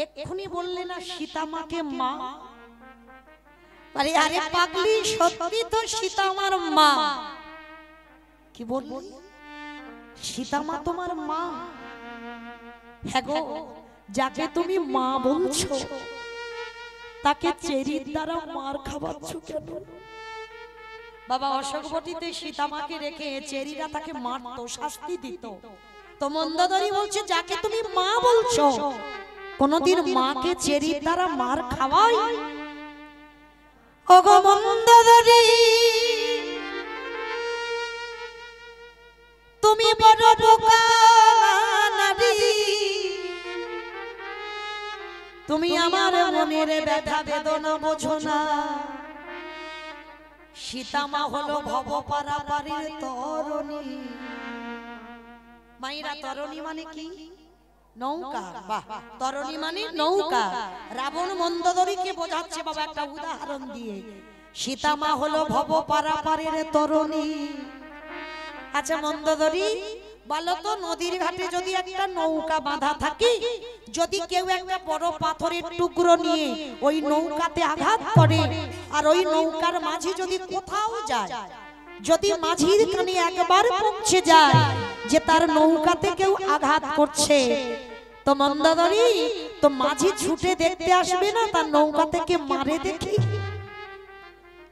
এক্ষুনি বললে না সীতা মাকে মা? আরে আরে পাগলি, সত্যি তো সীতা আমার মা। কি বললি? সীতা মা তোমার মা? হ্যাঁ গো, যাকে তুমি মা বলছো তাকে চেরির দ্বারা মার খাওয়াচ্ছ কেন? বাবা অশোক বটিতে সীতা মাকে রেখে চেরিরা তাকে মারতো, শাস্তি দিত। তো মন্দোদরী বলছে যাকে তুমি মা বলছো কোনদিন মাকে চেরির দ্বারা মার খাওয়াই? ওগো মন্দোদরী, তুমি বড় বোকা নারী, তুমি আমার মনের ব্যথা বেদনা বোঝো না। সীতামা হলো ভব পারাপারের তরণী। মাইরা তরণী মানে কি? নৌকা। বাহ, তরণী মানে নৌকা। রাবণ মন্দোদরীকে বোঝাচ্ছে বাবা একটা উদাহরণ দিয়ে, সীতামা হলো ভব পারাপারের তরণী। আচ্ছা মন্দোদরী, বলো তো নদীর ঘাটে যদি একটা নৌকা বাঁধা থাকে, যদি কেউ একটা বড় পাথরের টুকরো নিয়ে ওই নৌকাতে আঘাত করে, আর ওই নৌকার মাঝি যদি কোথাও যায়, যদি মাঝির কানে একবার পৌঁছে যায় যে তার নৌকাতে কেউ আঘাত করছে, তো মন্দোদরী, তো মাঝি ছুটে দেখতে আসবে না তার নৌকা থেকে মারে দেখি?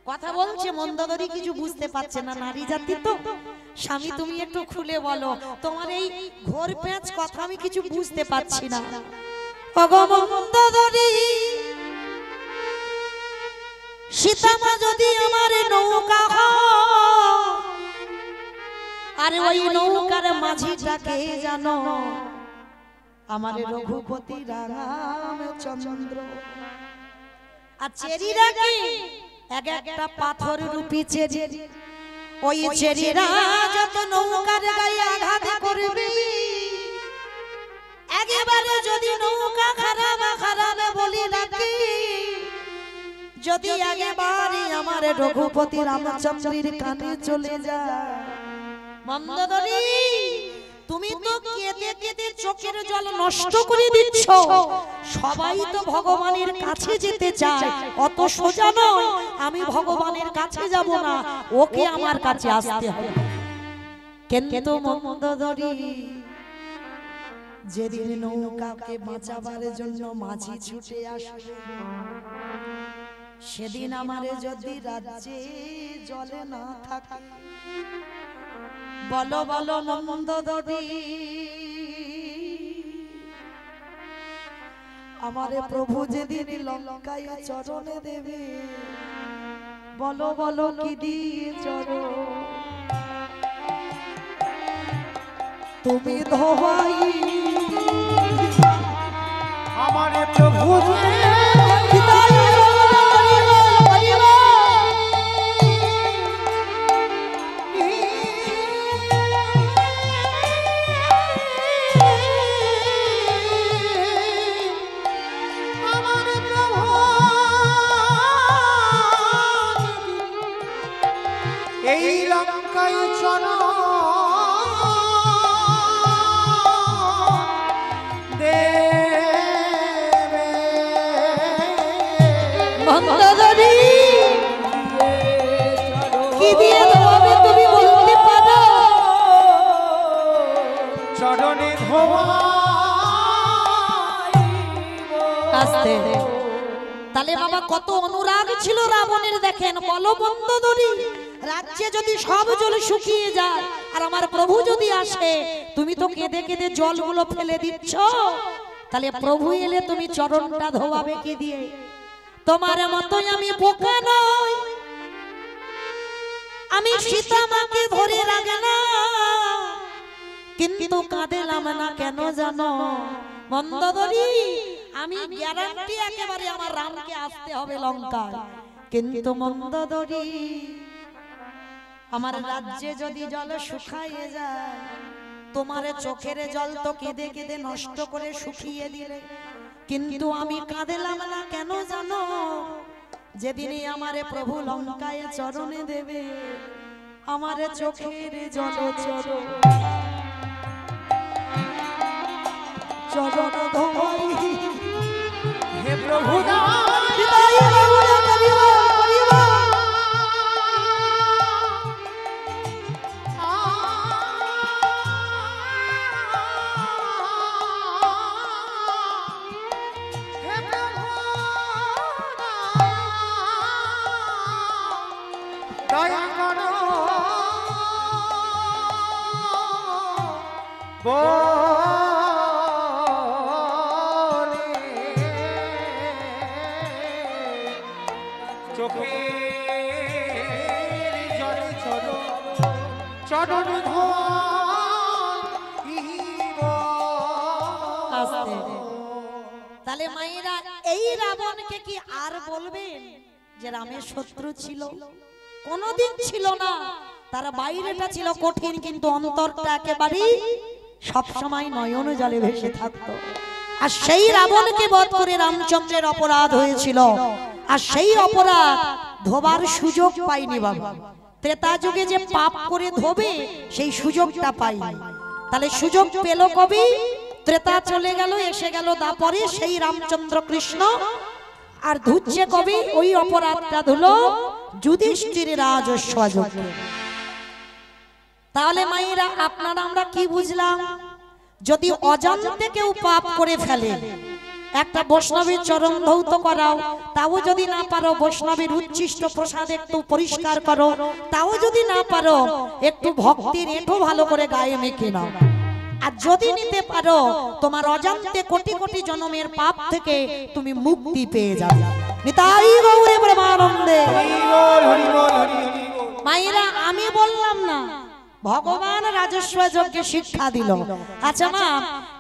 কথা বলছে মন্দোদরী, কিছু বুঝতে পারছে না, নারী জাতি তো। স্বামী তুমি একটু খুলে বলো, তোমার এই ঘোর পেঁচ কথা আমি কিছু বুঝতে পারছি না। ওগো মন্দোদরী, সীতামা যদি আমার নৌকা হয়, আর ওই নৌকার মাঝিটাকে জানো, আমার রঘুপতি রামচন্দ্র। আর চেরিরা কি? এক একটা পাথর রূপী চেরি। ওই চেরিরা যত নৌকার গায়ে আঘাত করবে, একেবারে যদি নৌকা খারাপ খারাপ বলি ডাকে, যদি একেবারে আমার রঘুপতি রামচন্দ্রের কানে চলে যায়, মন্দোদরী, তুমি তো কেঁদে কেঁদে চোখের জল নষ্ট করে দিচ্ছ। সবাই তো ভগবানের কাছে যেতে চায়, অত সোজা নয় আমি ভগবানের কাছে যাব না, ওকে আমার কাছে আসতে হবে। কিন্তু মন্দোদরী, যেদিন নৌকাকে বাঁচাবার জন্য মাঝি ছুটে আসবে, সেদিন আমারে যদি রাজ্যে জলে না থাকে, বলো বলো মন্দোদরী, আমারে প্রভু যেদিন লঙ্কায় চরণে দেবে, বলো বলো কি দিয়ে চরণ তুমি ধোয়াই, আমারে প্রভু এই লঙ্কায় চরণ দেবে। মন্দোদরী, কি দিয়ে ধোয়াবে তুমি বলতে পারো? চরণে আস্তে। তাহলে বাবা কত অনুরাগ ছিল রাবণের, দেখেন। বলো মন্দোদরী, রাজ্যে যদি সব জল শুকিয়ে যায় আর আমার প্রভু যদি আসে, তুমি তো কেঁদে কেঁদে জলগুলো ফেলে দিচ্ছ, তাহলে প্রভু এলে তুমি চরণটা ধোয়াবে কি দিয়ে? তোমার মতোই আমি বোকা নই, আমি সীতামাকে ধরে রাখলাম, কিন্তু কাঁদেলাম না কেন জানো মন্দোদরী? আমি গ্যারান্টি একেবারে আমার রামকে আসতে হবে লঙ্কায়, কিন্তু মন্দোদরী, আমার রাজ্যে যদি জল শুকাইয়ে যায়, তোমার চোখের জল তো কেঁদে কেঁদে নষ্ট করে শুকিয়ে দিলে, কিন্তু আমি কাঁদেলাম না কেন জানো? যেদিনই আমারে প্রভু লঙ্কায় চরণে দেবে, আমার চোখের জল চরণ চরণ ধোয়াই। হে প্রভু দয়া করো বলে চরণ তাহলে মায়েরা এই রাবণকে কি আর বলবেন যে রামের শত্রু ছিল? কোনদিন ছিল না। তার বাইরেটা ছিল কঠিন, কিন্তু অন্তরটা একেবারেই সব সময় নয়ন জলে ভেসে থাকতো। আর সেই রাবণকে বধ করে রামচন্দ্রের অপরাধ হয়েছিল, আর সেই অপরাধ ধোবার সুযোগ পাইনি বাবা। ত্রেতা যুগে যে পাপ করে ধোবে সেই সুযোগটা পাইনি। তাহলে সুযোগ পেল কবে? ত্রেতা চলে গেল, এসে গেল দাপরে সেই রামচন্দ্র কৃষ্ণ। আর ধুচ্ছে কবে? ওই অপরাধটা ধুলো যুধিষ্ঠির রাজস্ব যজ্ঞে। তাহলে মায়েরা আপনারা আমরা কি বুঝলাম? যদি অজান্তে কেউ পাপ করে ফেলে, একটা বৈষ্ণবের চরণ ধৌত করাও, তাও যদি না পারো বৈষ্ণবের উচ্ছিষ্ট প্রসাদ একটু পরিষ্কার করো, তাও যদি না পারো একটু ভক্তির এঁঠো ভালো করে গায়ে মেখে নাও। আর যদি নিতে পারো, তোমার অজান্তে কোটি কোটি জন্মের পাপ থেকে তুমি মুক্তি পেয়ে যাবে। নিতাই গৌরে প্রেমানন্দে। মায়েরা আমি বললাম না, ভগবান রাজস্ব যজ্ঞে শিক্ষা দিল। আচ্ছা মা,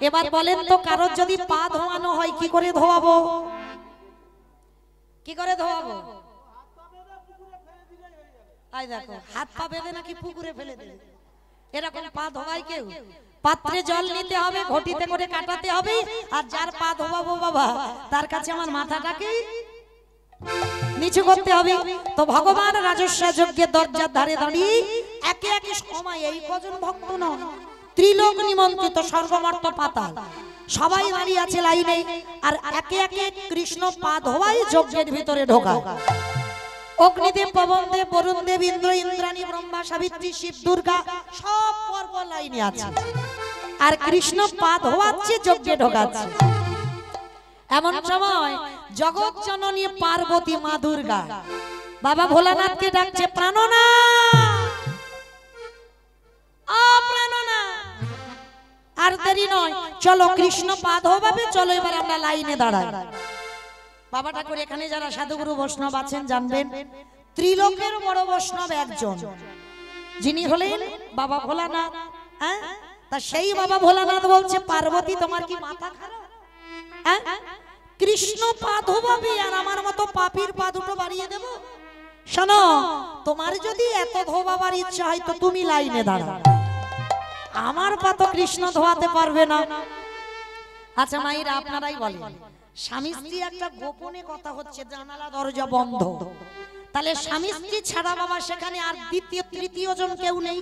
এবার বলেন তো, কারোর যদি পা ধোয়ানো হয় কি করে ধোয়াবো? কি করে ধোয়াবো? আই দেখো, হাত পা বেঁধে নাকি পুকুরে ফেলে দিলে এরকম পা ধোয়াই কেউ? পাত্রে জল নিতে হবে, ঘটিতে করে কাটাতে হবে, আর যার পা ধোয়াবো বাবা তার কাছে আমার মাথাটাকে নিচু করতে হবে। তো ভগবান রাজস্ব যজ্ঞের দরজার ধারে দাঁড়িয়ে একে একে সময় এই কজন ভক্ত নন, ত্রিলোক নিমন্ত্রিত স্বর্গমর্ত পাতাল সবাই দাঁড়িয়ে আছে লাইনে, আর একে একে কৃষ্ণ পা ধোয়াই যজ্ঞের ভিতরে ঢোকা। অগ্নিদেব, পবনদেব, বরুণদেব, ইন্দ্র, ইন্দ্রাণী, ব্রহ্মা, সাবিত্রী, শিব, দুর্গা সব পর্ব লাইনে আছে, আর কৃষ্ণ পা ধোয়াচ্ছে, যজ্ঞে ঢোকাচ্ছে। এমন সময় জগৎ জননী পার্বতী মা দুর্গা বাবা ভোলানাথকে ডাকছে, প্রাণনাথ, প্রাণনাথ, আর দেরি নয়, চলো কৃষ্ণ পা ধোয়াবে, চলো এবার আমরা লাইনে দাঁড়াই। বাবা ঠাকুর এখানে যারা সাধুগুরু বৈষ্ণব আছেন জানবেন, ত্রিলোকের বড় বৈষ্ণব একজন, যিনি হলেন বাবা ভোলানাথ। হ্যাঁ, তা সেই বাবা ভোলানাথ বলছে, পার্বতী তোমার কি মাথা খারাপ? হ্যাঁ, কৃষ্ণ পা ধোয়াবে আর আমার মতো পাপীর পা দুটো বাড়িয়ে দেব? শোনো, তোমার যদি এত ধোয়াবার ইচ্ছা হয় তো তুমি লাইনে দাঁড়াও, আমার পা তো কৃষ্ণ ধোয়াতে পারবে না। আচ্ছা মায়েরা আপনারাই বলেন, স্বামী স্ত্রী একটা গোপনে কথা হচ্ছে, জানালা দরজা বন্ধ, তাহলে স্বামী স্ত্রী ছাড়া বাবা সেখানে আর দ্বিতীয় তৃতীয় জন কেউ নেই।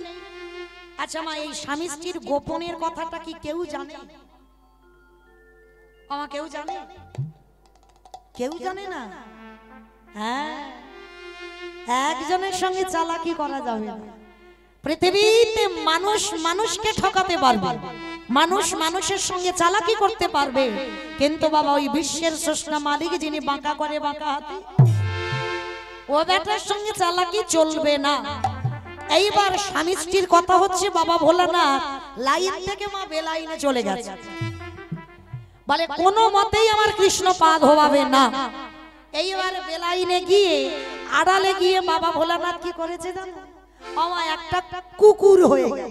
আচ্ছা মা, এই স্বামী স্ত্রীর গোপনের কথাটা কি কেউ জানে? আমার কেউ জানে? কেউ জানে না। হ্যাঁ, একজনের সঙ্গে চালাকি করা যাবে না। পৃথিবীতে মানুষ মানুষকে ঠকাতে পারবে, মানুষ মানুষের সঙ্গে চালাকি করতে পারবে, কিন্তু বাবা ওই বিশ্বের স্রষ্টা মালিক যিনি বাঁকা করে বাঁকা হাতে, ও বেটার সঙ্গে চালাকি চলবে না। এইবার স্বামী স্ত্রীর কথা হচ্ছে, বাবা ভোলানাথ লাইন থেকে মা বেলাইনে চলে গেছে, বলে কোনো মতেই আমার কৃষ্ণ পা ধোয়াবে না। এইবার বেলাইনে গিয়ে আড়ালে গিয়ে বাবা ভোলানাথ কি করেছে জানো? আমার একটা কুকুর হয়ে গেল।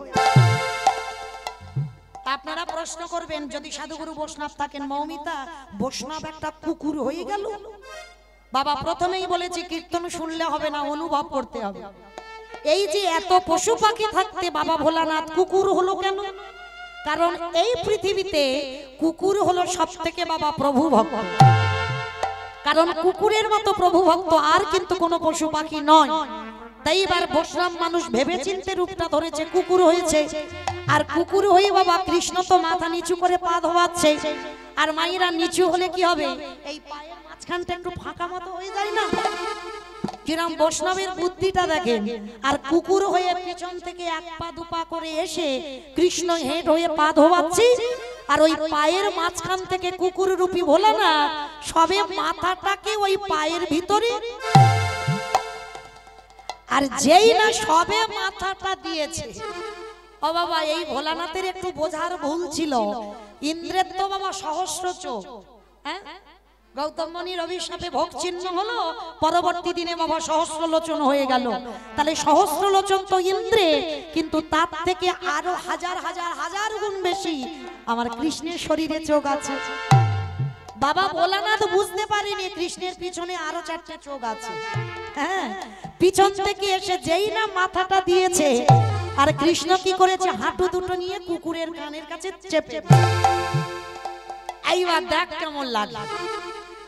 আপনারা প্রশ্ন করবেন, যদি সাধুগুরু বৈষ্ণব থাকেন, মৌমিতা বৈষ্ণব একটা কুকুর হয়ে গেল? বাবা প্রথমেই বলেছি, কীর্তন শুনলে হবে না, অনুভব করতে হবে। এই যে এত পশু পাখি থাকতে বাবা ভোলানাথ কুকুর হলো কেন? কারণ এই পৃথিবীতে কুকুর হলো সব থেকে বাবা প্রভু ভক্ত, কারণ কুকুরের মতো প্রভু ভক্ত আর কিন্তু কোনো পশু পাখি নয়। তাই এবার বৈষ্ণব মানুষ ভেবে চিন্তে রূপটা ধরেছে, কুকুর হয়েছে। আর কুকুর হয়ে বাবা কৃষ্ণ তো মাথা নিচু করে পা ধোয়াচ্ছে, আর মায়েরা নিচু হলে কি হবে? এই পায়ের মাঝখানটা একটু ফাঁকা মতো হয়ে যায় না? কিরম বৈষ্ণবের বুদ্ধিটা দেখেন। আর কুকুর হয়ে পিছন থেকে এক পা দু পা করে এসে কৃষ্ণ হেঁট হয়ে পা ধোয়াচ্ছে, আর ওই পায়ের মাঝখান থেকে কুকুর রূপী ভোলানাথ সবে মাথাটাকে ওই পায়ের ভিতরে, আর যেই না সবে মাথাটা দিয়েছে, ও বাবা এই ভোলানাথের একটু বোঝার ভুল ছিল। ইন্দ্রের তো বাবা সহস্র চোখ, হ্যাঁ, গৌতম মুনির অভিশাপে ভোগ চিহ্ন হলো, পরবর্তী দিনে বাবা সহস্রলোচন হয়ে গেল। তাহলে সহস্রলোচন তো ইন্দ্রে, কিন্তু তার থেকে আরো হাজার হাজার হাজার গুণ বেশি আমার কৃষ্ণের শরীরে চোখ আছে। বাবা ভোলানাথ বুঝতে পারেনি কৃষ্ণের পিছনে আরো 4টে চোখ আছে। হ্যাঁ, পিছন থেকে এসে যেই না মাথাটা দিয়েছে, আর কৃষ্ণ কি করেছে, হাঁটু দুটো নিয়ে কুকুরের কানের কাছে চেপে। এইবার দেখ কেমন লাগে।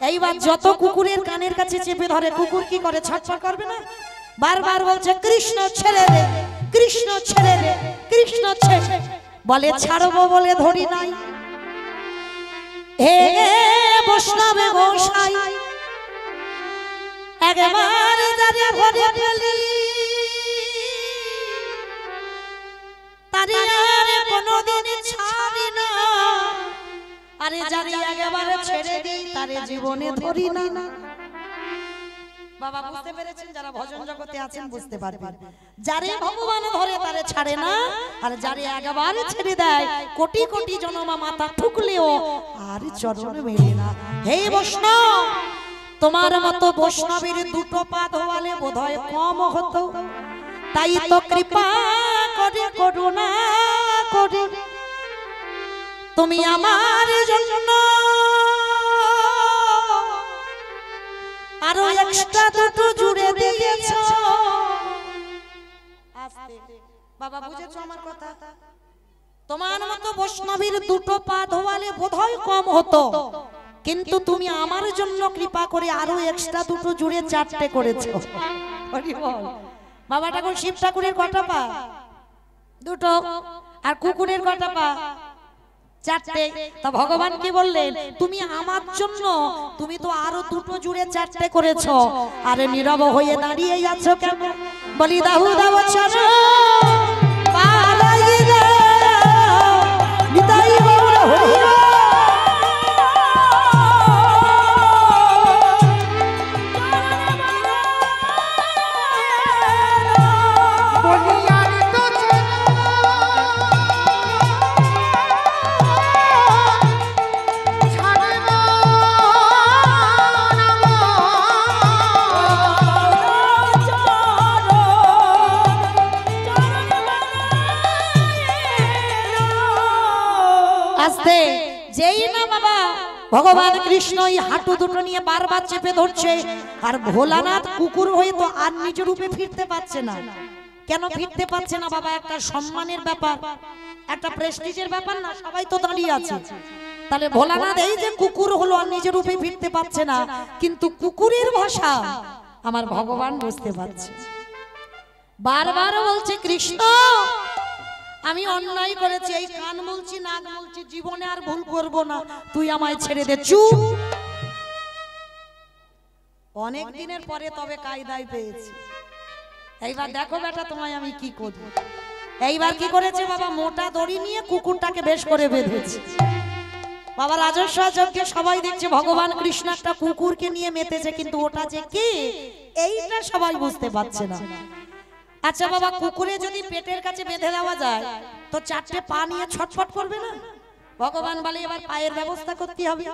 এইবার যত কুকুরের কানের কাছে চেপে ধরে, কুকুর কি করে, ছটফট করবে না? বারবার বলছে কৃষ্ণ ছেড়ে দে, কৃষ্ণ ছেড়ে দে, কৃষ্ণ ছেড়ে। বলে ছাড়বো বলে ধরি নাই। হে বৈষ্ণবে গোসাই, একবার যারে ভরে ফেলি, তারে আর কোনোদিন ছাড়ি না। আরে যারে একবারে ছেড়ে দিই, তারে জীবনে ধরি না। বাবা বুঝতে পেরেছেন? যারা ভজন জগতে আছেন বুঝতে পারবেন। যারে ভগবান ধরে তারে ছাড়ে না, আর যারে একবারে ছেড়ে দেয়, কোটি কোটি জনমা মাথা ঠুকলেও আর চরণ মেলে না। হে বৈষ্ণব, তোমার মতো বৈষ্ণবের দুটো পা ধোয়ালে বোধহয় কম হতো। তাই তো কৃপা করে, করুণা করে তুমি আমার জন্য আরো এক্সট্রা দুটো জুড়ে দিয়েছো। বাবা বুঝেছো আমার কথা? তোমার মতো বৈষ্ণবীর দুটো পা ধোয়ালে বোধহয় কম হতো, কিন্তু তুমি আমার জন্য কৃপা করে আরো এক্সট্রা দুটো জুড়ে 4টে করেছো। বাবা ঠাকুর শিব ঠাকুরের কটা পা? দুটো। আর কুকুরের কটা পা? 4টে। তা ভগবান কি বললেন, তুমি আমার জন্য তুমি তো আরো দুটো জুড়ে 4টে করেছো। আরে নীরব হয়ে দাঁড়িয়ে আছো কেন? বলি দাহু দাও চরণ পালাই দাও, নিতাই গৌর হরি। যেই না বাবা ভগবান কৃষ্ণ এই হাঁটু দুটো নিয়ে বারবার চেপে ধরছে, আর ভোলানাথ কুকুর হয়ে তো আর নিজ রূপে ফিরতে পারছে না। কেন ফিরতে পারছে না বাবা? একটা সম্মানের ব্যাপার, একটা প্রেস্টিজের ব্যাপার না? সবাই তো দাঁড়িয়ে আছে। তাহলে ভোলানাথ এই যে কুকুর হলো, আর নিজ রূপে ফিরতে পারছে না, কিন্তু কুকুরের ভাষা আমার ভগবান বুঝতে পারছে। বারবার বলছে কৃষ্ণ আমি অন্যায় করেছি, এই কান বলছি, নাক বলছি, জীবনে আর ভুল করব না, তুই আমায় ছেড়ে দে। চুপ। অনেক দিনের পরে তবে কায়দায় পেয়েছি। এইবার দেখো বেটা তোমায় আমি কি করব। এইবার কি করেছে বাবা? মোটা দড়ি নিয়ে কুকুরটাকে বেশ করে বেঁধেছে। বাবা রাজস্ব যজ্ঞে সবাই দেখছে ভগবান কৃষ্ণ একটা কুকুরকে নিয়ে মেতেছে, কিন্তু ওটা যে কি এইটা সবাই বুঝতে পারছে না। আচ্ছা বাবা, কুকুরে যদি পেটের কাছে বেঁধে দেওয়া যায় তো 4টে পা নিয়ে ছটফট করবে না? ভগবান বলে এবার পায়ের ব্যবস্থা করতে হবে।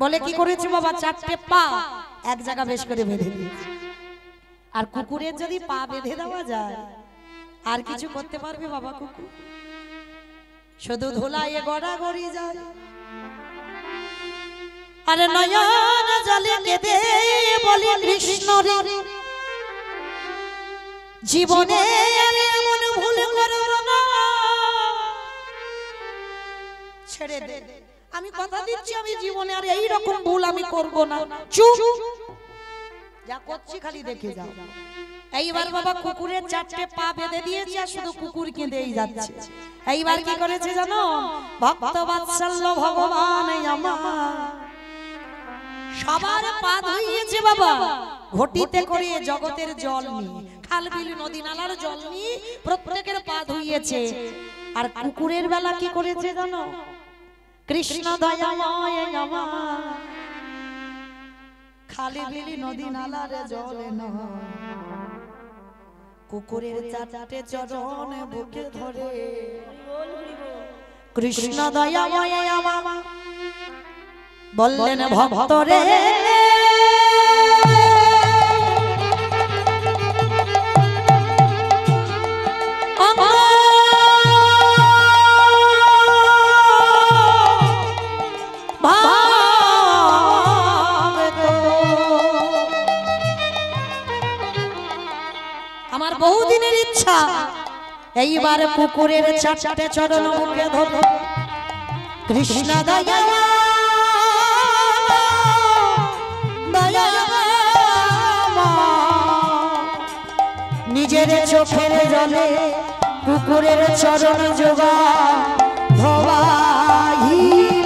বলে কি করেছে বাবা? 4টে পা এক জায়গা বেশ করে বেঁধে দিয়েছে। আর কুকুরের যদি পা বেঁধে দেওয়া যায় আর কিছু করতে পারবে বাবা কুকুর? শুধু ধুলায় গড়াগড়ি যায়। আরে নয়ন জলে কেঁদে বলে কৃষ্ণ রে, জীবনে এমন ভুল করব না, ছেড়ে দে। আমি কথা দিচ্ছি আমি জীবনে আর এই রকম ভুল আমি করব না। চুপ, যা করছি খালি দেখে যাও। এইবার বাবা কুকুরের 4টে পা বেঁধে দিয়েছে, আর শুধু কুকুর কেঁদেই যাচ্ছে। এইবার কি করেছে জানো? ভক্ত বাৎসল্য ভগবান আমার সবার পা ধুইয়েছে বাবা, ঘটিতে করে জগতের জল নিয়ে, খাল বিল নদী নালার জল নিয়ে প্রত্যেকের পা ধুইয়েছে। আর কুকুরের বেলা কি করেছে জানো? কৃষ্ণ দয়াময় আমার খালি বিল নদী নালার জল নয়, কুকুরের 4টে চরণ বুকে ধরে কৃষ্ণ দয়াময় আমার বললেন ভক্তরে আমার বহুদিনের ইচ্ছা এইবার কুকুরের চারটে চরণ মুখে ধরো কৃষ্ণ দয়া নিজের চোখের জলে কুকুরের চরণ যোগা ধোয়াই